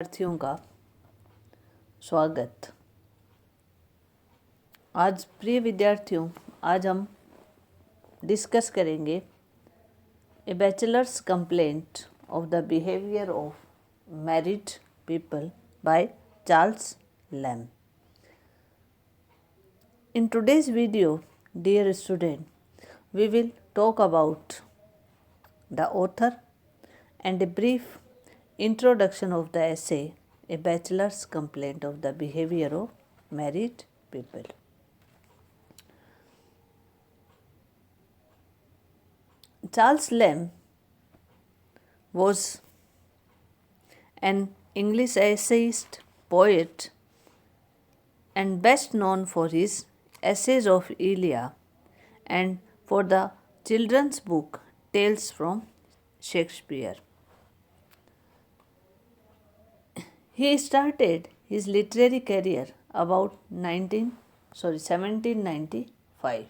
विद्यार्थियों का स्वागत। आज प्रिय विद्यार्थियों, आज हम डिस्कस करेंगे a bachelor's complaint of the behaviour of married people by Charles Lamb. In today's video, dear student, we will talk about the author and a brief introduction of the essay, A Bachelor's Complaint of the Behavior of Married People. Charles Lamb was an English essayist, poet, and best known for his essays of Elia and for the children's book Tales from Shakespeare. He started his literary career about 1795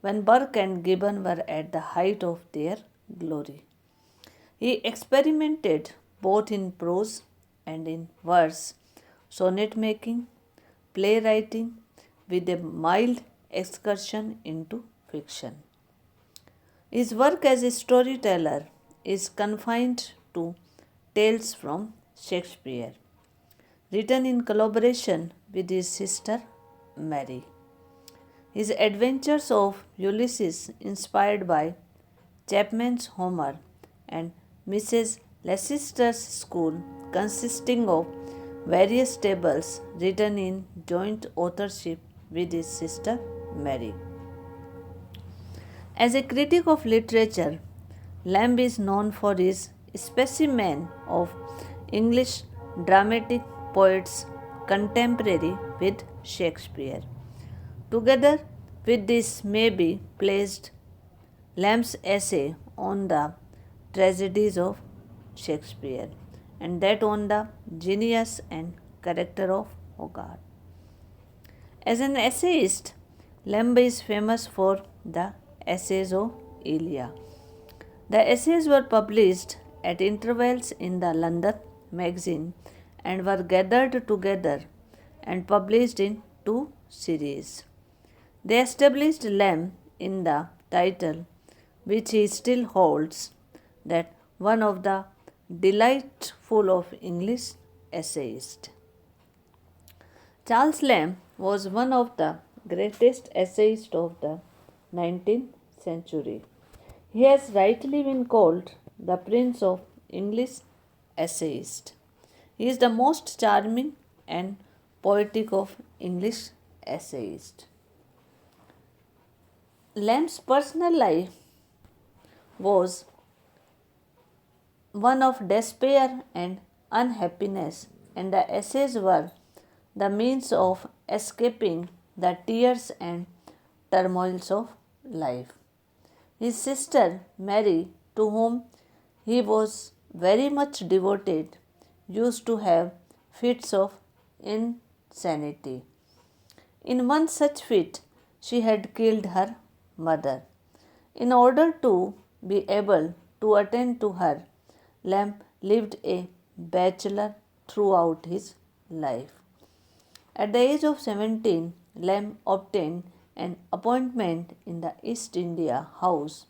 when Burke and Gibbon were at the height of their glory. He experimented both in prose and in verse, sonnet making, playwriting, with a mild excursion into fiction. His work as a storyteller is confined to Tales from Shakespeare, written in collaboration with his sister Mary. His adventures of Ulysses, inspired by Chapman's Homer, and Mrs. Leicester's School, consisting of various tables written in joint authorship with his sister Mary. As a critic of literature, Lamb is known for his specimen of English dramatic poets contemporary with Shakespeare. Together with this may be placed Lamb's essay on the tragedies of Shakespeare and that on the genius and character of Hogarth. As an essayist, Lamb is famous for the essays of Elia. The essays were published at intervals in the London magazine and were gathered together and published in two series. They established Lamb in the title, which he still holds, that one of the delightful of English essayists. Charles Lamb was one of the greatest essayists of the 19th century. He has rightly been called the Prince of English essayists. He is the most charming and poetic of English essayists. Lamb's personal life was one of despair and unhappiness, and the essays were the means of escaping the tears and turmoils of life. His sister Mary, to whom he was very much devoted, used to have fits of insanity. In one such fit, she had killed her mother. In order to be able to attend to her, Lamb lived a bachelor throughout his life. At the age of 17, Lamb obtained an appointment in the East India House,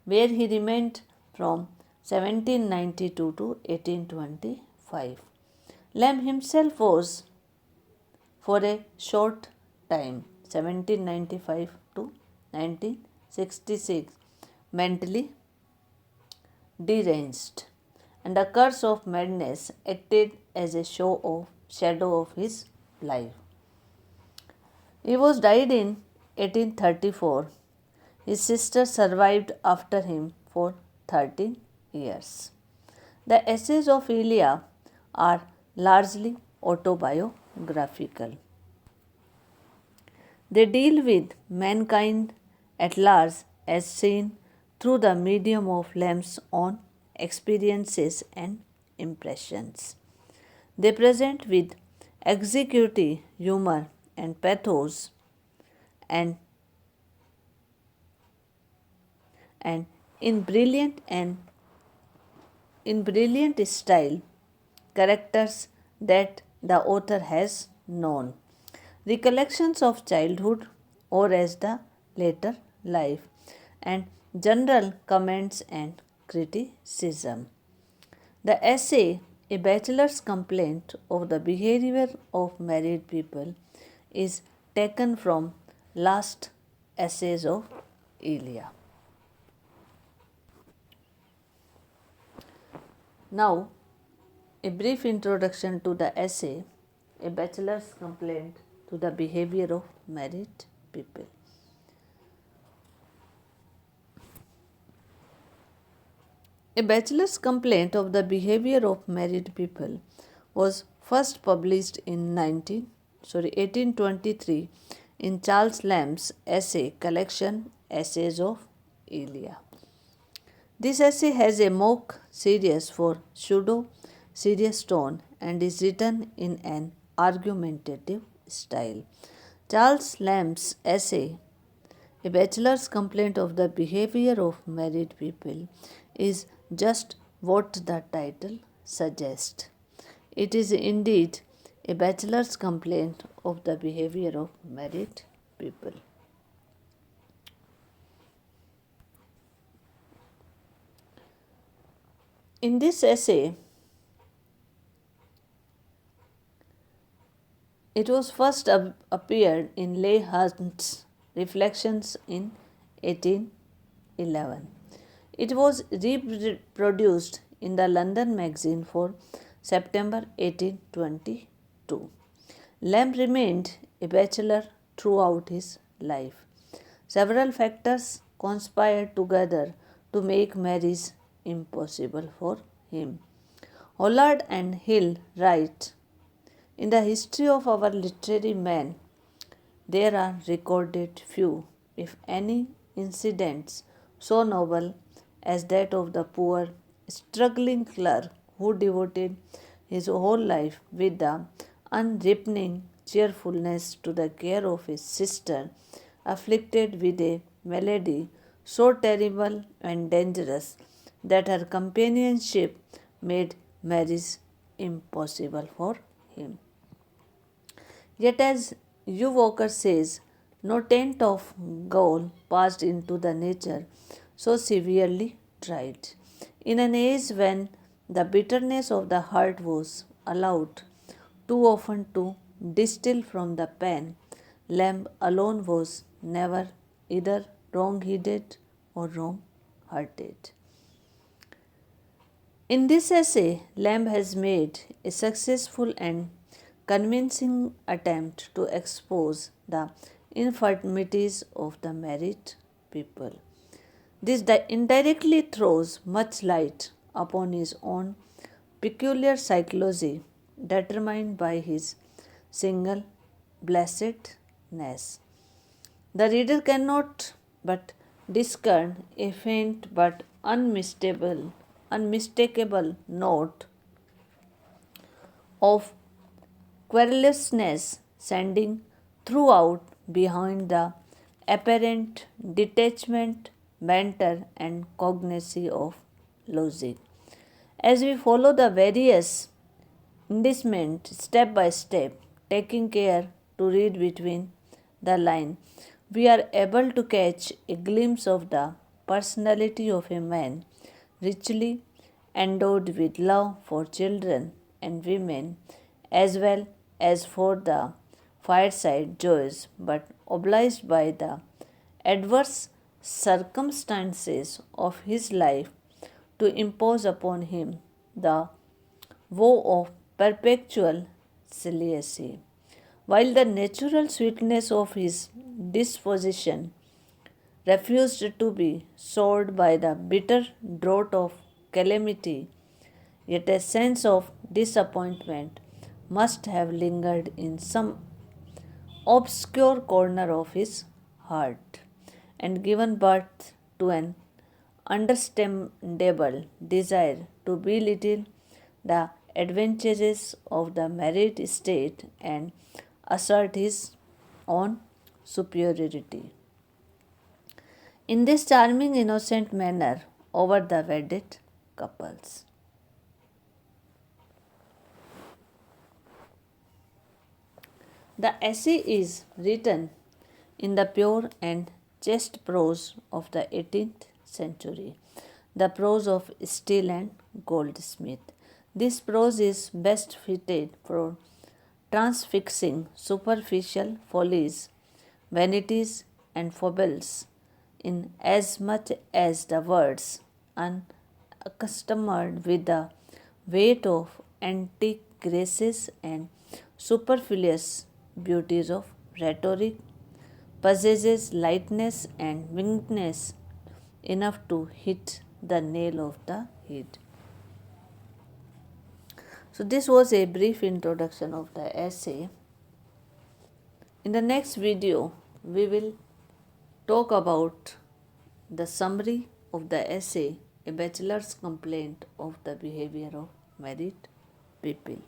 where he remained from 1792 to 1825. Lamb himself was, for a short time, 1795 to 1966, mentally deranged, and the curse of madness acted as a shadow of his life. He was died in 1834. His sister survived after him for 13 years. The essays of Elia are largely autobiographical. They deal with mankind at large as seen through the medium of Lamb's own experiences and impressions. They present with executive humor and pathos and in brilliant style characters that the author has known, recollections of childhood or as the later life, and general comments and criticism. The essay, A Bachelor's Complaint of the Behavior of Married People, is taken from Last Essays of Elia. Now, a brief introduction to the essay, A Bachelor's Complaint to the Behavior of Married People. A bachelor's complaint of the behavior of married people was first published in 1823 in Charles Lamb's essay collection Essays of Elia. This essay has a mock serious for pseudo serious tone and is written in an argumentative style. Charles Lamb's essay, A Bachelor's Complaint of the Behavior of Married People, is just what the title suggests. It is indeed a bachelor's complaint of the behavior of married people. In this essay, it was first appeared in Leigh Hunt's Reflections in 1811. It was reproduced in the London Magazine for September 1822. Lamb remained a bachelor throughout his life. Several factors conspired together to make marriage impossible for him. Hollard and Hill write, in the history of our literary men, there are recorded few, if any, incidents so noble as that of the poor, struggling clerk who devoted his whole life with the unrepining cheerfulness to the care of his sister, afflicted with a malady so terrible and dangerous that her companionship made marriage impossible for him. Yet, as Hugh Walker says, no taint of gall passed into the nature so severely tried. In an age when the bitterness of the heart was allowed too often to distill from the pen, Lamb alone was never either wrong headed or wrong hearted. In this essay, Lamb has made a successful and convincing attempt to expose the infirmities of the married people. This indirectly throws much light upon his own peculiar psychology, determined by his single blessedness. The reader cannot but discern a faint but unmistakable note of querulousness sending throughout behind the apparent detachment, banter, and cogency of logic. As we follow the various indictments step by step, taking care to read between the lines, we are able to catch a glimpse of the personality of a man richly endowed with love for children and women as well as for the fireside joys, but obliged by the adverse circumstances of his life to impose upon him the woe of perpetual celibacy, while the natural sweetness of his disposition refused to be soured by the bitter drought of calamity, yet a sense of disappointment must have lingered in some obscure corner of his heart and given birth to an understandable desire to belittle the advantages of the married state and assert his own superiority. In this charming, innocent manner over the wedded couples. The essay is written in the pure and chaste prose of the 18th century, the prose of Steele and Goldsmith. This prose is best fitted for transfixing superficial follies, vanities, and foibles, in as much as the words, unaccustomed with the weight of antique graces and superfluous beauties of rhetoric, possesses lightness and wingedness enough to hit the nail of the head. So, this was a brief introduction of the essay. In the next video, we will talk about the summary of the essay, A Bachelor's Complaint of the Behavior of Married People.